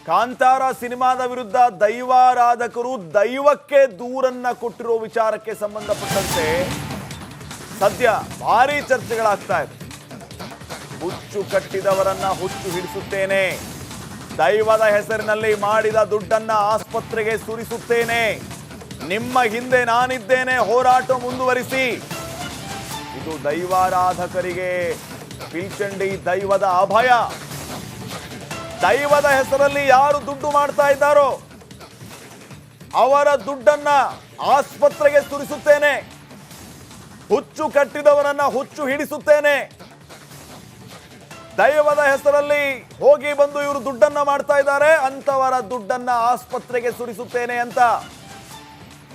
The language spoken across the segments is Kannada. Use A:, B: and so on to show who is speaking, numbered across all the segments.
A: ಕಾಂತಾರ ಸಿನಿಮಾದ ವಿರುದ್ಧ ದೈವಾರಾಧಕರು ದೈವಕ್ಕೆ ದೂರನ್ನ ಕೊಟ್ಟಿರೋ ವಿಚಾರಕ್ಕೆ ಸಂಬಂಧಪಟ್ಟಂತೆ ಸದ್ಯ ಭಾರೀ ಚರ್ಚೆಗಳಾಗ್ತಾ ಇದೆ. ಹುಚ್ಚು ಕಟ್ಟಿದವರನ್ನ ಹುಚ್ಚು ಹಿಡಿಸುತ್ತೇನೆ, ದೈವದ ಹೆಸರಿನಲ್ಲಿ ಮಾಡಿದ ದುಡ್ಡನ್ನ ಆಸ್ಪತ್ರೆಗೆ ಸುರಿಸುತ್ತೇನೆ, ನಿಮ್ಮ ಹಿಂದೆ ನಾನಿದ್ದೇನೆ, ಹೋರಾಟ ಮುಂದುವರಿಸಿ. ಇದು ದೈವಾರಾಧಕರಿಗೆ ಪಿಲ್ಚಂಡಿ ದೈವದ ಅಭಯ. ದೈವದ ಹೆಸರಲ್ಲಿ ಯಾರು ದುಡ್ಡು ಮಾಡ್ತಾ ಇದ್ದಾರೋ ಅವರ ದುಡ್ಡನ್ನ ಆಸ್ಪತ್ರೆಗೆ ಸುರಿಸುತ್ತೇನೆ, ಹುಚ್ಚು ಕಟ್ಟಿದವರನ್ನ ಹುಚ್ಚು ಹಿಡಿಸುತ್ತೇನೆ, ದೈವದ ಹೆಸರಲ್ಲಿ ಹೋಗಿ ಬಂದು ಇವರು ದುಡ್ಡನ್ನ ಮಾಡ್ತಾ ಇದ್ದಾರೆ, ಅಂತವರ ದುಡ್ಡನ್ನ ಆಸ್ಪತ್ರೆಗೆ ಸುರಿಸುತ್ತೇನೆ ಅಂತ.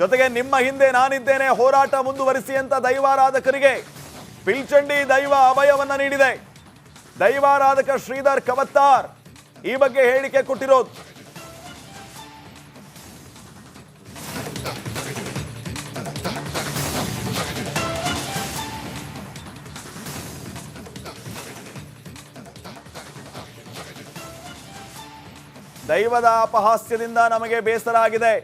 A: ಜೊತೆಗೆ ನಿಮ್ಮ ಹಿಂದೆ ನಾನಿದ್ದೇನೆ, ಹೋರಾಟ ಮುಂದುವರಿಸಿ ಅಂತ ದೈವಾರಾಧಕರಿಗೆ ಪಿಲ್ಚಂಡಿ ದೈವ ಅಭಯವನ್ನ ನೀಡಿದೆ. ದೈವಾರಾಧಕ ಶ್ರೀಧರ್ ಕವತ್ತಾರ್ ಈ ಬಗ್ಗೆ ಹೇಳಿಕೆ ಕೊಟ್ಟಿರೋದು. ದೈವದ ಅಪಹಾಸ್ಯದಿಂದ ನಮಗೆ ಬೇಸರ ಆಗಿದೆ,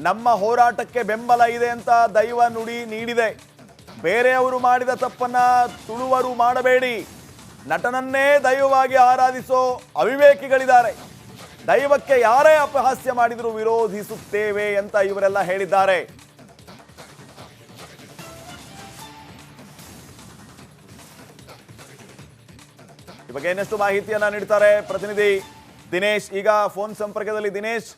A: ನಮ್ಮ ಹೋರಾಟಕ್ಕೆ ಬೆಂಬಲ ಇದೆ ಅಂತ ದೈವ ನುಡಿ ನೀಡಿದೆ. ಬೇರೆಯವರು ಮಾಡಿದ ತಪ್ಪನ್ನ ತುಳುವರು ಮಾಡಬೇಡಿ, ನಟನನ್ನೇ ದೈವವಾಗಿ ಆರಾಧಿಸೋ ಅವಿವೇಕಿಗಳಿದ್ದಾರೆ, ದೈವಕ್ಕೆ ಯಾರೇ ಅಪಹಾಸ್ಯ ಮಾಡಿದರೂ ವಿರೋಧಿಸುತ್ತೇವೆ ಅಂತ ಇವರೆಲ್ಲ ಹೇಳಿದ್ದಾರೆ. ಈ ಬಗ್ಗೆ ಇನ್ನಷ್ಟು ಮಾಹಿತಿಯನ್ನ ನೀಡ್ತಾರೆ ಪ್ರತಿನಿಧಿ ದಿನೇಶ್. ಈಗ ಫೋನ್ ಸಂಪರ್ಕದಲ್ಲಿ ದಿನೇಶ್,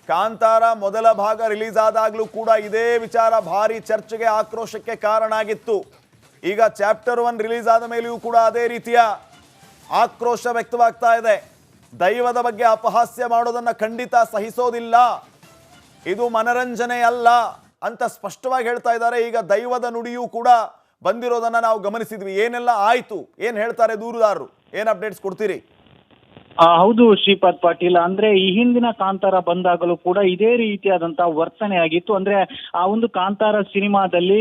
A: ಕಾಂತಾರ ಮೊದಲ ಭಾಗ ರಿಲೀಸ್ ಆದಾಗಲೂ ಕೂಡ ಇದೇ ವಿಚಾರ ಭಾರಿ ಚರ್ಚೆಗೆ ಆಕ್ರೋಶಕ್ಕೆ ಕಾರಣ ಆಗಿತ್ತು. ಈಗ ಚಾಪ್ಟರ್ 1 ರಿಲೀಸ್ ಆದ ಮೇಲೆಯೂ ಕೂಡ ಅದೇ ರೀತಿಯ ಆಕ್ರೋಶ ವ್ಯಕ್ತವಾಗ್ತಾ ಇದೆ. ದೈವದ ಬಗ್ಗೆ ಅಪಹಾಸ್ಯ ಮಾಡೋದನ್ನ ಖಂಡಿತ ಸಹಿಸೋದಿಲ್ಲ, ಇದು ಮನರಂಜನೆ ಅಲ್ಲ ಅಂತ ಸ್ಪಷ್ಟವಾಗಿ ಹೇಳ್ತಾ ಇದ್ದಾರೆ. ಈಗ ದೈವದ ನುಡಿಯೂ ಕೂಡ ಬಂದಿರೋದನ್ನ ನಾವು ಗಮನಿಸಿದ್ವಿ. ಏನೆಲ್ಲ ಆಯ್ತು, ಏನ್ ಹೇಳ್ತಾರೆ ದೂರುದಾರರು, ಏನ್ ಅಪ್ಡೇಟ್ಸ್ ಕೊಡ್ತೀರಿ?
B: ಹೌದು ಶ್ರೀಪಾದ್ ಪಾಟೀಲ್, ಅಂದ್ರೆ ಈ ಹಿಂದಿನ ಕಾಂತಾರ ಬಂದಾಗಲೂ ಕೂಡ ಇದೇ ರೀತಿಯಾದಂತಹ ವರ್ತನೆ ಆಗಿತ್ತು. ಅಂದ್ರೆ ಆ ಒಂದು ಕಾಂತಾರ ಸಿನಿಮಾದಲ್ಲಿ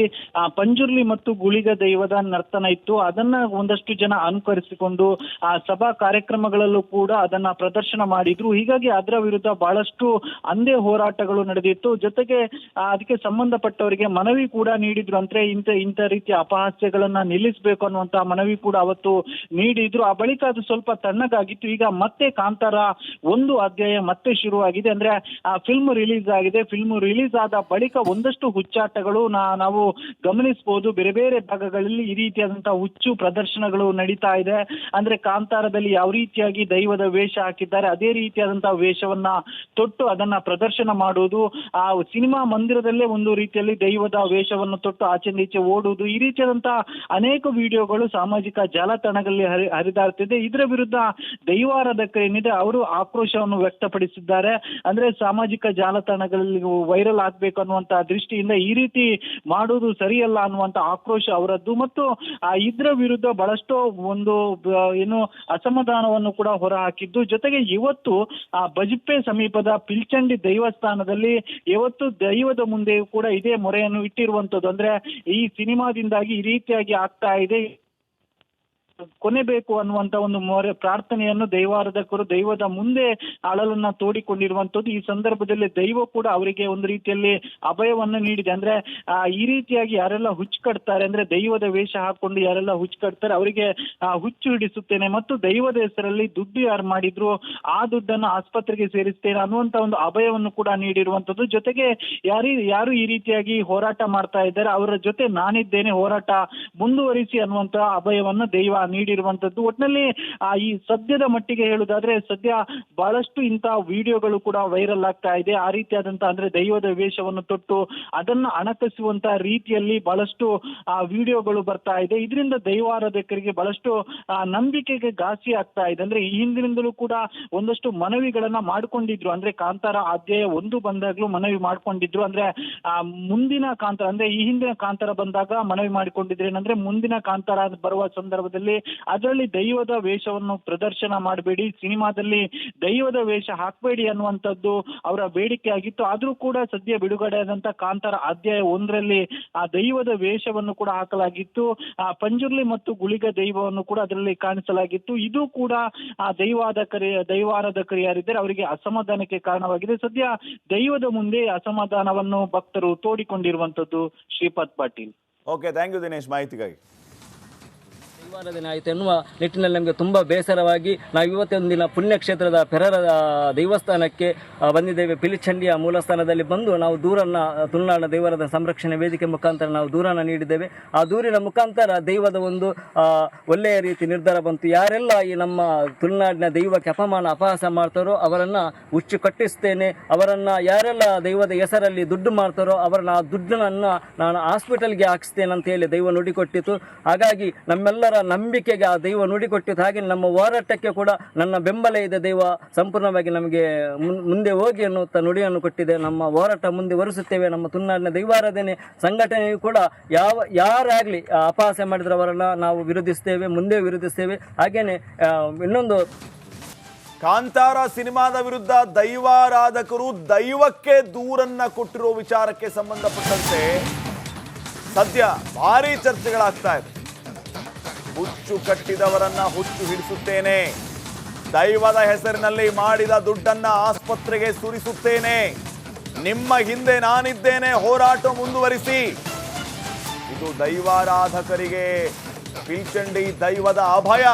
B: ಪಂಜುರ್ಲಿ ಮತ್ತು ಗುಳಿಗ ದೈವದ ನರ್ತನ ಇತ್ತು. ಅದನ್ನ ಒಂದಷ್ಟು ಜನ ಅನುಕರಿಸಿಕೊಂಡು ಆ ಸಭಾ ಕಾರ್ಯಕ್ರಮಗಳಲ್ಲೂ ಕೂಡ ಅದನ್ನ ಪ್ರದರ್ಶನ ಮಾಡಿದ್ರು. ಹೀಗಾಗಿ ಅದರ ವಿರುದ್ಧ ಬಹಳಷ್ಟು ಅಂದೇ ಹೋರಾಟಗಳು ನಡೆದಿತ್ತು. ಜೊತೆಗೆ ಅದಕ್ಕೆ ಸಂಬಂಧಪಟ್ಟವರಿಗೆ ಮನವಿ ಕೂಡ ನೀಡಿದ್ರು. ಅಂದ್ರೆ ಇಂಥ ರೀತಿಯ ಅಪಹಾಸ್ಯಗಳನ್ನ ನಿಲ್ಲಿಸಬೇಕು ಅನ್ನುವಂತಹ ಮನವಿ ಕೂಡ ಅವತ್ತು ನೀಡಿದ್ರು. ಆ ಬಳಿಕ ಅದು ಸ್ವಲ್ಪ ತಣ್ಣಗಾಗಿತ್ತು. ಈಗ ಮತ್ತೆ ಕಾಂತಾರ 1 ಅಧ್ಯಾಯ ಮತ್ತೆ ಶುರುವಾಗಿದೆ. ಅಂದ್ರೆ ಆ ಫಿಲ್ಮ್ ರಿಲೀಸ್ ಆಗಿದೆ. ಫಿಲ್ಮ್ ರಿಲೀಸ್ ಆದ ಬಳಿಕ ಒಂದಷ್ಟು ಹುಚ್ಚಾಟಗಳು ನಾವು ಗಮನಿಸಬಹುದು. ಬೇರೆ ಬೇರೆ ಭಾಗಗಳಲ್ಲಿ ಈ ರೀತಿಯಾದಂತಹ ಹುಚ್ಚು ಪ್ರದರ್ಶನಗಳು ನಡೀತಾ ಇದೆ. ಅಂದ್ರೆ ಕಾಂತಾರದಲ್ಲಿ ಯಾವ ರೀತಿಯಾಗಿ ದೈವದ ವೇಷ ಹಾಕಿದ್ದಾರೆ ಅದೇ ರೀತಿಯಾದಂತಹ ವೇಷವನ್ನ ತೊಟ್ಟು ಅದನ್ನ ಪ್ರದರ್ಶನ ಮಾಡುವುದು, ಆ ಸಿನಿಮಾ ಮಂದಿರದಲ್ಲೇ ಒಂದು ರೀತಿಯಲ್ಲಿ ದೈವದ ವೇಷವನ್ನು ತೊಟ್ಟು ಆಚೆಂದೀಚೆ ಓಡುವುದು, ಈ ರೀತಿಯಾದಂತಹ ಅನೇಕ ವಿಡಿಯೋಗಳು ಸಾಮಾಜಿಕ ಜಾಲತಾಣಗಳಲ್ಲಿ ಹರಿದಾಡ್ತಿದೆ. ಇದರ ವಿರುದ್ಧ ದೈವಾರಾಧಕರೇನಿದೆ ಅವರು ಆಕ್ರೋಶವನ್ನು ವ್ಯಕ್ತಪಡಿಸಿದ್ದಾರೆ. ಅಂದ್ರೆ ಸಾಮಾಜಿಕ ಜಾಲತಾಣಗಳಲ್ಲಿ ವೈರಲ್ ಆಗ್ಬೇಕು ಅನ್ನುವಂತಹ ದೃಷ್ಟಿಯಿಂದ ಈ ರೀತಿ ಮಾಡುವುದು ಸರಿಯಲ್ಲ ಅನ್ನುವಂತ ಆಕ್ರೋಶ ಅವರದ್ದು. ಮತ್ತು ಇದರ ವಿರುದ್ಧ ಬಹಳಷ್ಟು ಒಂದು ಏನು ಅಸಮಾಧಾನವನ್ನು ಕೂಡ ಹೊರಹಾಕಿದ್ದು. ಜೊತೆಗೆ ಇವತ್ತು ಬಜಿಪ್ಪೆ ಸಮೀಪದ ಪಿಲ್ಚಂಡಿ ದೈವಸ್ಥಾನದಲ್ಲಿ ಇವತ್ತು ದೈವದ ಮುಂದೆಯೂ ಕೂಡ ಇದೇ ಮೊರೆಯನ್ನು ಇಟ್ಟಿರುವಂತದ್ದು. ಅಂದ್ರೆ ಈ ಸಿನಿಮಾದಿಂದಾಗಿ ಈ ರೀತಿಯಾಗಿ ಆಗ್ತಾ ಇದೆ, ಕೊನೆಬೇಕು ಅನ್ನುವಂತ ಒಂದು ಪ್ರಾರ್ಥನೆಯನ್ನು ದೈವಾರಾಧಕರು ದೈವದ ಮುಂದೆ ಅಳಲನ್ನ ತೋಡಿಕೊಂಡಿರುವಂತದ್ದು. ಈ ಸಂದರ್ಭದಲ್ಲಿ ದೈವ ಕೂಡ ಅವರಿಗೆ ಒಂದು ರೀತಿಯಲ್ಲಿ ಅಭಯವನ್ನು ನೀಡಿದೆ. ಅಂದ್ರೆ ಈ ರೀತಿಯಾಗಿ ಯಾರೆಲ್ಲ ಹುಚ್ಚು ಕಟ್ತಾರೆ, ಅಂದ್ರೆ ದೈವದ ವೇಷ ಹಾಕೊಂಡು ಯಾರೆಲ್ಲ ಹುಚ್ಚು ಕಟ್ತಾರೆ ಅವರಿಗೆ ಹುಚ್ಚು ಹಿಡಿಸುತ್ತೇನೆ ಮತ್ತು ದೈವದ ಹೆಸರಲ್ಲಿ ದುಡ್ಡು ಯಾರು ಮಾಡಿದ್ರು ಆ ದುಡ್ಡನ್ನು ಆಸ್ಪತ್ರೆಗೆ ಸೇರಿಸ್ತೇನೆ ಅನ್ನುವಂತ ಒಂದು ಅಭಯವನ್ನು ಕೂಡ ನೀಡಿರುವಂತದ್ದು. ಜೊತೆಗೆ ಯಾರು ಈ ರೀತಿಯಾಗಿ ಹೋರಾಟ ಮಾಡ್ತಾ ಇದ್ದಾರೆ ಅವರ ಜೊತೆ ನಾನಿದ್ದೇನೆ, ಹೋರಾಟ ಮುಂದುವರಿಸಿ ಅನ್ನುವಂತ ಅಭಯವನ್ನು ದೈವ ನೀಡಿರುವಂತದ್ದು. ಒಟ್ಟಿನಲ್ಲಿ ಈ ಸದ್ಯದ ಮಟ್ಟಿಗೆ ಹೇಳುವುದಾದ್ರೆ ಸದ್ಯ ಬಹಳಷ್ಟು ಇಂತಹ ವಿಡಿಯೋಗಳು ಕೂಡ ವೈರಲ್ ಆಗ್ತಾ ಇದೆ. ಆ ರೀತಿಯಾದಂತ ಅಂದ್ರೆ ದೈವದ ವೇಷವನ್ನು ತೊಟ್ಟು ಅದನ್ನ ಅಣಕಿಸುವಂತ ರೀತಿಯಲ್ಲಿ ಬಹಳಷ್ಟು ವಿಡಿಯೋಗಳು ಬರ್ತಾ ಇದೆ. ಇದರಿಂದ ದೈವಾರಾಧಕರಿಗೆ ಬಹಳಷ್ಟು ನಂಬಿಕೆಗೆ ಘಾಸಿ ಆಗ್ತಾ ಇದೆ. ಅಂದ್ರೆ ಈ ಹಿಂದಿನಿಂದಲೂ ಕೂಡ ಒಂದಷ್ಟು ಮನವಿಗಳನ್ನ ಮಾಡ್ಕೊಂಡಿದ್ರು. ಅಂದ್ರೆ ಕಾಂತಾರ ಅಧ್ಯಾಯ 1 ಬಂದಾಗ್ಲೂ ಮನವಿ ಮಾಡ್ಕೊಂಡಿದ್ರು. ಅಂದ್ರೆ ಮುಂದಿನ ಕಾಂತಾರ, ಅಂದ್ರೆ ಈ ಹಿಂದಿನ ಕಾಂತಾರ ಬಂದಾಗ ಮನವಿ ಮಾಡಿಕೊಂಡಿದ್ರೆ ಏನಂದ್ರೆ ಮುಂದಿನ ಕಾಂತಾರ ಬರುವ ಸಂದರ್ಭದಲ್ಲಿ ಅದರಲ್ಲಿ ದೈವದ ವೇಷವನ್ನು ಪ್ರದರ್ಶನ ಮಾಡಬೇಡಿ, ಸಿನಿಮಾದಲ್ಲಿ ದೈವದ ವೇಷ ಹಾಕಬೇಡಿ ಅನ್ನುವಂಥದ್ದು ಅವರ ಬೇಡಿಕೆ ಆಗಿತ್ತು. ಆದ್ರೂ ಕೂಡ ಸದ್ಯ ಬಿಡುಗಡೆ ಆದಂತ ಕಾಂತಾರ ಅಧ್ಯಾಯ 1ರಲ್ಲಿ ಆ ದೈವದ ವೇಷವನ್ನು ಕೂಡ ಹಾಕಲಾಗಿತ್ತು. ಆ ಪಂಜುರ್ಲಿ ಮತ್ತು ಗುಳಿಗ ದೈವವನ್ನು ಕೂಡ ಅದರಲ್ಲಿ ಕಾಣಿಸಲಾಗಿತ್ತು. ಇದು ಕೂಡ ಆ ದೈವಾರಾಧಕರು ಯಾರಿದ್ದಾರೆ ಅವರಿಗೆ ಅಸಮಾಧಾನಕ್ಕೆ ಕಾರಣವಾಗಿದೆ. ಸದ್ಯ ದೈವದ ಮುಂದೆ ಅಸಮಾಧಾನವನ್ನು ಭಕ್ತರು ತೋಡಿಕೊಂಡಿರುವಂತದ್ದು. Shripad Patil.
A: Okay, thank you Dinesh ಮಾಹಿತಿಗಾಗಿ.
C: ದೈವಾರಾಧನೆ ಆಯಿತು ಎನ್ನುವ ನಿಟ್ಟಿನಲ್ಲಿ ನಮಗೆ ತುಂಬ ಬೇಸರವಾಗಿ ನಾವು ಇವತ್ತೊಂದಿನ ಪುಣ್ಯಕ್ಷೇತ್ರದ ಪೆರರ ದೇವಸ್ಥಾನಕ್ಕೆ ಬಂದಿದ್ದೇವೆ. ಪಿಲಿಚಂಡಿಯ ಮೂಲಸ್ಥಾನದಲ್ಲಿ ಬಂದು ನಾವು ದೂರನ್ನು ತುಳುನಾಡಿನ ದೈವಾರಾಧನೆ ಸಂರಕ್ಷಣೆ ವೇದಿಕೆ ಮುಖಾಂತರ ನಾವು ದೂರನ್ನು ನೀಡಿದ್ದೇವೆ. ಆ ದೂರಿನ ಮುಖಾಂತರ ದೈವದ ಒಂದು ಒಳ್ಳೆಯ ರೀತಿ ನಿರ್ಧಾರ ಬಂತು. ಯಾರೆಲ್ಲ ಈ ನಮ್ಮ ತುಳುನಾಡಿನ ದೈವಕ್ಕೆ ಅಪಹಾಸ ಮಾಡ್ತಾರೋ ಅವರನ್ನು ಹುಚ್ಚು ಕಟ್ಟಿಸ್ತೇನೆ, ಅವರನ್ನು ಯಾರೆಲ್ಲ ದೈವದ ಹೆಸರಲ್ಲಿ ದುಡ್ಡು ಮಾಡ್ತಾರೋ ಅವರನ್ನು ಆ ದುಡ್ಡನ್ನು ನಾನು ಹಾಸ್ಪಿಟಲ್ಗೆ ಹಾಕಿಸ್ತೇನೆ ಅಂತ ಹೇಳಿ ದೈವ ನುಡಿಕೊಟ್ಟಿತ್ತು. ಹಾಗಾಗಿ ನಮ್ಮೆಲ್ಲರ ನಂಬಿಕೆಗೆ ಆ ದೈವ ನುಡಿಕೊಟ್ಟಿತ್ತು. ಹಾಗೆ ನಮ್ಮ ಹೋರಾಟಕ್ಕೆ ಕೂಡ ನನ್ನ ಬೆಂಬಲ ಇದೆ. ದೈವ ಸಂಪೂರ್ಣವಾಗಿ ನಮಗೆ ಮುಂದೆ ಹೋಗಿ ಅನ್ನುತ್ತಾ ನುಡಿಯನ್ನು ಕೊಟ್ಟಿದೆ. ನಮ್ಮ ಹೋರಾಟ ಮುಂದೆ ವರಿಸುತ್ತೇವೆ. ನಮ್ಮ ತುಳುನಾಡಿನ ದೈವಾರಾಧನೆ ಸಂಘಟನೆಯು ಕೂಡ ಯಾರಾಗಲಿ ಅಪಹಾಸ್ಯ ಮಾಡಿದ್ರೆ ಅವರನ್ನು ನಾವು ವಿರೋಧಿಸ್ತೇವೆ, ಮುಂದೆ ವಿರೋಧಿಸ್ತೇವೆ. ಹಾಗೇನೆ ಇನ್ನೊಂದು
A: ಕಾಂತಾರ ಸಿನಿಮಾದ ವಿರುದ್ಧ ದೈವಾರಾಧಕರು ದೈವಕ್ಕೆ ದೂರನ್ನ ಕೊಟ್ಟಿರೋ ವಿಚಾರಕ್ಕೆ ಸಂಬಂಧಪಟ್ಟಂತೆ ಸದ್ಯ ಭಾರಿ ಚರ್ಚೆಗಳಾಗ್ತಾ ಇದೆ. ಹುಚ್ಚು ಕಟ್ಟಿದವರನ್ನ ಹುಚ್ಚು ಹಿಡಿಸುತ್ತೇನೆ, ದೈವದ ಹೆಸರಿನಲ್ಲಿ ಮಾಡಿದ ದುಡ್ಡನ್ನ ಆಸ್ಪತ್ರೆಗೆ ಸುರಿಸುತ್ತೇನೆ, ನಿಮ್ಮ ಹಿಂದೆ ನಾನಿದ್ದೇನೆ, ಹೋರಾಟ ಮುಂದುವರಿಸಿ. ಇದು ದೈವಾರಾಧಕರಿಗೆ ಪಿಲ್ಚಂಡಿ ದೈವದ ಅಭಯ.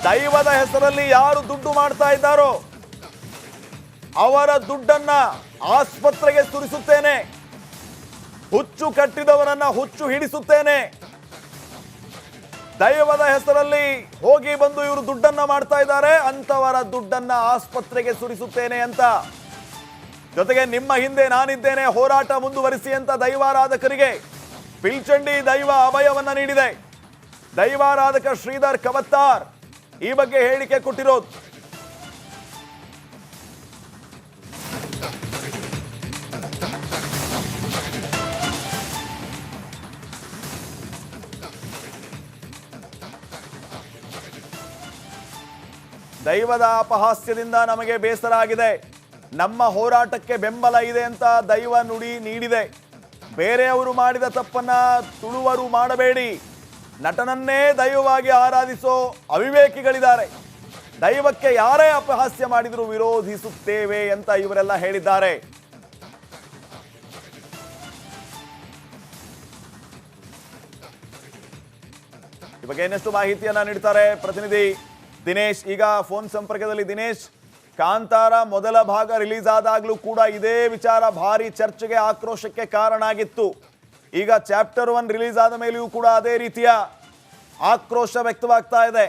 A: ದೈವದ ಹೆಸರಲ್ಲಿ ಯಾರು ದುಡ್ಡು ಮಾಡ್ತಾ ಇದ್ದಾರೋ ಅವರ ದುಡ್ಡನ್ನ ಆಸ್ಪತ್ರೆಗೆ ಸುರಿಸುತ್ತೇನೆ, ಹುಚ್ಚು ಕಟ್ಟಿದವರನ್ನ ಹುಚ್ಚು ಹಿಡಿಸುತ್ತೇನೆ, ದೈವದ ಹೆಸರಲ್ಲಿ ಹೋಗಿ ಬಂದು ಇವರು ದುಡ್ಡನ್ನ ಮಾಡ್ತಾ ಇದ್ದಾರೆ, ಅಂತವರ ದುಡ್ಡನ್ನ ಆಸ್ಪತ್ರೆಗೆ ಸುರಿಸುತ್ತೇನೆ ಅಂತ. ಜೊತೆಗೆ ನಿಮ್ಮ ಹಿಂದೆ ನಾನಿದ್ದೇನೆ, ಹೋರಾಟ ಮುಂದುವರಿಸಿ ಅಂತ ದೈವಾರಾಧಕರಿಗೆ ಪಿಲ್ಚಂಡಿ ದೈವ ಅಭಯವನ್ನ ನೀಡಿದೆ. ದೈವಾರಾಧಕ ಶ್ರೀಧರ್ ಕವತ್ತಾರ್ ಈ ಬಗ್ಗೆ ಹೇಳಿಕೆ ಕೊಟ್ಟಿರೋದು. ದೈವದ ಅಪಹಾಸ್ಯದಿಂದ ನಮಗೆ ಬೇಸರ ಆಗಿದೆ, ನಮ್ಮ ಹೋರಾಟಕ್ಕೆ ಬೆಂಬಲ ಇದೆ ಅಂತ ದೈವ ನುಡಿ ನೀಡಿದೆ. ಬೇರೆಯವರು ಮಾಡಿದ ತಪ್ಪನ್ನ ತುಳುವರು ಮಾಡಬೇಡಿ, ನಟನನ್ನೇ ದೈವವಾಗಿ ಆರಾಧಿಸೋ ಅವಿವೇಕಿಗಳಿದ್ದಾರೆ, ದೈವಕ್ಕೆ ಯಾರೇ ಅಪಹಾಸ್ಯ ಮಾಡಿದರೂ ವಿರೋಧಿಸುತ್ತೇವೆ ಅಂತ ಇವರೆಲ್ಲ ಹೇಳಿದ್ದಾರೆ. ಈ ಬಗ್ಗೆ ಇನ್ನಷ್ಟು ಮಾಹಿತಿಯನ್ನ ನೀಡ್ತಾರೆ ಪ್ರತಿನಿಧಿ ದಿನೇಶ್. ಈಗ ಫೋನ್ ಸಂಪರ್ಕದಲ್ಲಿ ದಿನೇಶ್, ಕಾಂತಾರ ಮೊದಲ ಭಾಗ ರಿಲೀಸ್ ಆದಾಗಲೂ ಕೂಡ ಇದೇ ವಿಚಾರ ಭಾರಿ ಚರ್ಚೆಗೆ ಆಕ್ರೋಶಕ್ಕೆ ಕಾರಣ ಆಗಿತ್ತು. ಈಗ ಚಾಪ್ಟರ್ 1 ರಿಲೀಸ್ ಆದ ಮೇಲೆಯೂ ಕೂಡ ಅದೇ ರೀತಿಯ ಆಕ್ರೋಶ ವ್ಯಕ್ತವಾಗ್ತಾ ಇದೆ.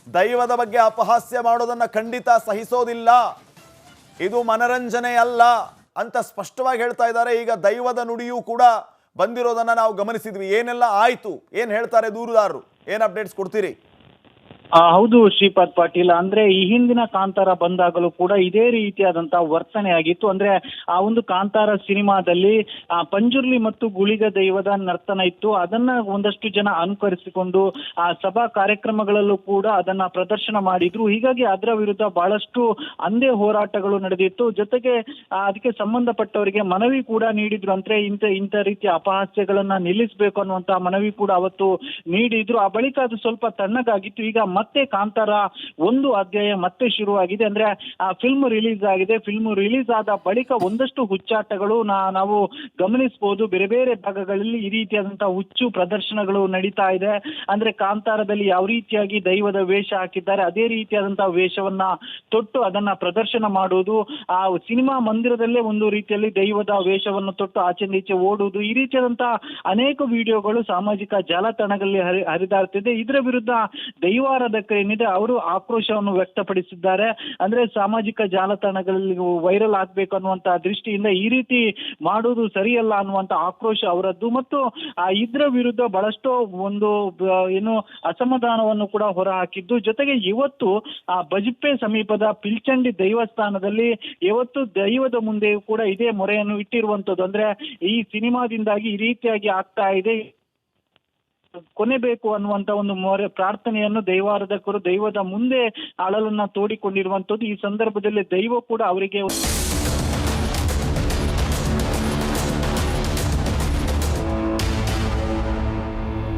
A: ದೈವದ ಬಗ್ಗೆ ಅಪಹಾಸ್ಯ ಮಾಡೋದನ್ನ ಖಂಡಿತ ಸಹಿಸೋದಿಲ್ಲ, ಇದು ಮನರಂಜನೆ ಅಲ್ಲ ಅಂತ ಸ್ಪಷ್ಟವಾಗಿ ಹೇಳ್ತಾ ಇದ್ದಾರೆ. ಈಗ ದೈವದ ನುಡಿಯೂ ಕೂಡ ಬಂದಿರೋದನ್ನ ನಾವು ಗಮನಿಸಿದ್ವಿ. ಏನೆಲ್ಲ ಆಯ್ತು, ಏನ್ ಹೇಳ್ತಾರೆ ದೂರುದಾರರು, ಏನ್ ಅಪ್ಡೇಟ್ಸ್ ಕೊಡ್ತೀರಿ?
B: ಹೌದು ಶ್ರೀಪಾದ್ ಪಾಟೀಲ್, ಅಂದ್ರೆ ಈ ಹಿಂದಿನ ಕಾಂತಾರ ಬಂದಾಗಲೂ ಕೂಡ ಇದೇ ರೀತಿಯಾದಂತಹ ವರ್ತನೆ ಆಗಿತ್ತು. ಅಂದ್ರೆ ಆ ಒಂದು ಕಾಂತಾರ ಸಿನಿಮಾದಲ್ಲಿ ಪಂಜುರ್ಲಿ ಮತ್ತು ಗುಳಿಗ ದೈವದ ನರ್ತನ ಇತ್ತು. ಅದನ್ನ ಒಂದಷ್ಟು ಜನ ಅನುಕರಿಸಿಕೊಂಡು ಆ ಸಭಾ ಕಾರ್ಯಕ್ರಮಗಳಲ್ಲೂ ಕೂಡ ಅದನ್ನ ಪ್ರದರ್ಶನ ಮಾಡಿದ್ರು. ಹೀಗಾಗಿ ಅದರ ವಿರುದ್ಧ ಬಹಳಷ್ಟು ಅಂದೇ ಹೋರಾಟಗಳು ನಡೆದಿತ್ತು. ಜೊತೆಗೆ ಅದಕ್ಕೆ ಸಂಬಂಧಪಟ್ಟವರಿಗೆ ಮನವಿ ಕೂಡ ನೀಡಿದ್ರು. ಅಂದ್ರೆ ಇಂಥ ರೀತಿಯ ಅಪಹಾಸ್ಯಗಳನ್ನ ನಿಲ್ಲಿಸಬೇಕು ಅನ್ನುವಂತ ಮನವಿ ಕೂಡ ಅವತ್ತು ನೀಡಿದ್ರು. ಆ ಬಳಿಕ ಅದು ಸ್ವಲ್ಪ ತಣ್ಣಗಾಗಿತ್ತು. ಈಗ ಮತ್ತೆ ಕಾಂತಾರ 1 ಅಧ್ಯಾಯ ಮತ್ತೆ ಶುರುವಾಗಿದೆ. ಅಂದ್ರೆ ಆ ಫಿಲ್ಮ್ ರಿಲೀಸ್ ಆಗಿದೆ. ಫಿಲ್ಮ್ ರಿಲೀಸ್ ಆದ ಬಳಿಕ ಒಂದಷ್ಟು ಹುಚ್ಚಾಟಗಳು ನಾವು ಗಮನಿಸಬಹುದು. ಬೇರೆ ಬೇರೆ ಭಾಗಗಳಲ್ಲಿ ಈ ರೀತಿಯಾದಂತಹ ಹುಚ್ಚು ಪ್ರದರ್ಶನಗಳು ನಡೀತಾ ಇದೆ. ಅಂದ್ರೆ ಕಾಂತಾರದಲ್ಲಿ ಯಾವ ರೀತಿಯಾಗಿ ದೈವದ ವೇಷ ಹಾಕಿದ್ದಾರೆ ಅದೇ ರೀತಿಯಾದಂತಹ ವೇಷವನ್ನ ತೊಟ್ಟು ಅದನ್ನ ಪ್ರದರ್ಶನ ಮಾಡುವುದು, ಆ ಸಿನಿಮಾ ಮಂದಿರದಲ್ಲೇ ಒಂದು ರೀತಿಯಲ್ಲಿ ದೈವದ ವೇಷವನ್ನು ತೊಟ್ಟು ಆಚೆಂದೀಚೆ ಓಡುವುದು, ಈ ರೀತಿಯಾದಂತಹ ಅನೇಕ ವಿಡಿಯೋಗಳು ಸಾಮಾಜಿಕ ಜಾಲತಾಣಗಳಲ್ಲಿ ಹರಿದಾಡ್ತಿದೆ. ಇದರ ವಿರುದ್ಧ ದೈವಾರಾಧಕರೇನಿದೆ ಅವರು ಆಕ್ರೋಶವನ್ನು ವ್ಯಕ್ತಪಡಿಸಿದ್ದಾರೆ. ಅಂದ್ರೆ ಸಾಮಾಜಿಕ ಜಾಲತಾಣಗಳಲ್ಲಿ ವೈರಲ್ ಆಗ್ಬೇಕು ಅನ್ನುವಂತ ದೃಷ್ಟಿಯಿಂದ ಈ ರೀತಿ ಮಾಡುವುದು ಸರಿಯಲ್ಲ ಅನ್ನುವಂತ ಆಕ್ರೋಶ ಅವರದ್ದು. ಮತ್ತು ಇದರ ವಿರುದ್ಧ ಬಹಳಷ್ಟು ಒಂದು ಏನು ಅಸಮಾಧಾನವನ್ನು ಕೂಡ ಹೊರಹಾಕಿದ್ದು. ಜೊತೆಗೆ ಇವತ್ತು ಬಜಿಪ್ಪೆ ಸಮೀಪದ ಪಿಲ್ಚಂಡಿ ದೇವಸ್ಥಾನದಲ್ಲಿ ಇವತ್ತು ದೈವದ ಮುಂದೆಯೂ ಕೂಡ ಇದೇ ಮೊರೆಯನ್ನು ಇಟ್ಟಿರುವಂತದ್ದು. ಅಂದ್ರೆ ಈ ಸಿನಿಮಾದಿಂದಾಗಿ ಈ ರೀತಿಯಾಗಿ ಆಗ್ತಾ ಇದೆ, ಕೊನೆ ಬೇಕು ಅನ್ನುವಂತ ಒಂದು ಪ್ರಾರ್ಥನೆಯನ್ನು ದೈವಾರಾಧಕರು ದೈವದ ಮುಂದೆ ಅಳಲನ್ನ ತೋಡಿಕೊಂಡಿರುವಂತದ್ದು. ಈ ಸಂದರ್ಭದಲ್ಲಿ ದೈವ ಕೂಡ ಅವರಿಗೆ